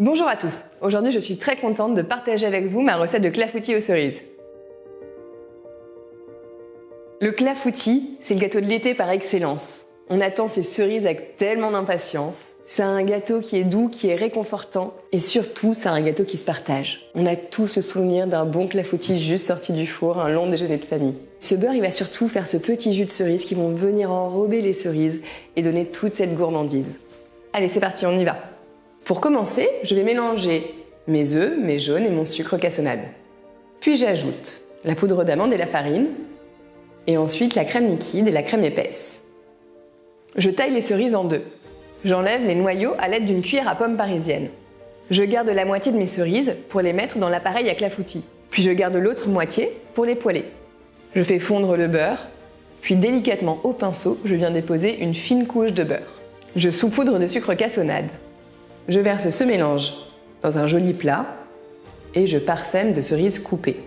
Bonjour à tous, aujourd'hui je suis très contente de partager avec vous ma recette de clafoutis aux cerises. Le clafoutis, c'est le gâteau de l'été par excellence. On attend ces cerises avec tellement d'impatience. C'est un gâteau qui est doux, qui est réconfortant et surtout c'est un gâteau qui se partage. On a tous le souvenir d'un bon clafoutis juste sorti du four, un long déjeuner de famille. Ce beurre, il va surtout faire ce petit jus de cerise qui vont venir enrober les cerises et donner toute cette gourmandise. Allez, c'est parti, on y va. Pour commencer, je vais mélanger mes œufs, mes jaunes et mon sucre cassonade. Puis j'ajoute la poudre d'amande et la farine, et ensuite la crème liquide et la crème épaisse. Je taille les cerises en deux. J'enlève les noyaux à l'aide d'une cuillère à pomme parisienne. Je garde la moitié de mes cerises pour les mettre dans l'appareil à clafoutis. Puis je garde l'autre moitié pour les poêler. Je fais fondre le beurre, puis délicatement au pinceau, je viens déposer une fine couche de beurre. Je saupoudre de sucre cassonade. Je verse ce mélange dans un joli plat et je parsème de cerises coupées.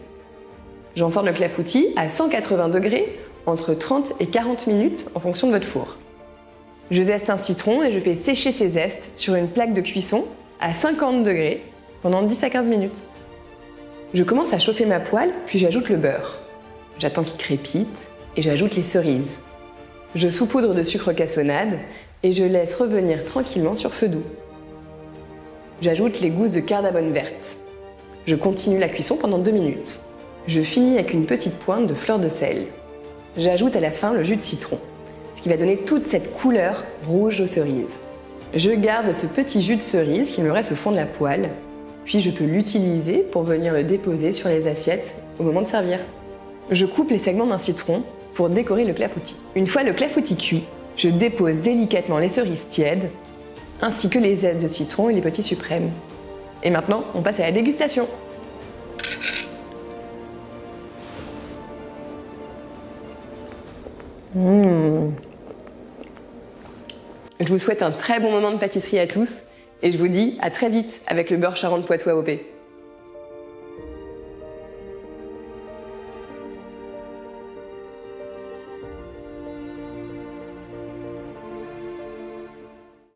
J'enfourne le clafoutis à 180 degrés entre 30 et 40 minutes en fonction de votre four. Je zeste un citron et je fais sécher ces zestes sur une plaque de cuisson à 50 degrés pendant 10 à 15 minutes. Je commence à chauffer ma poêle, puis j'ajoute le beurre. J'attends qu'il crépite et j'ajoute les cerises. Je saupoudre de sucre cassonade et je laisse revenir tranquillement sur feu doux. J'ajoute les gousses de cardamome verte. Je continue la cuisson pendant 2 minutes. Je finis avec une petite pointe de fleur de sel. J'ajoute à la fin le jus de citron, ce qui va donner toute cette couleur rouge aux cerises. Je garde ce petit jus de cerise qui me reste au fond de la poêle, puis je peux l'utiliser pour venir le déposer sur les assiettes au moment de servir. Je coupe les segments d'un citron pour décorer le clafoutis. Une fois le clafoutis cuit, je dépose délicatement les cerises tièdes, ainsi que les zestes de citron et les petits suprêmes. Et maintenant, on passe à la dégustation. Je vous souhaite un très bon moment de pâtisserie à tous et je vous dis à très vite avec le beurre Charentes Poitou AOP.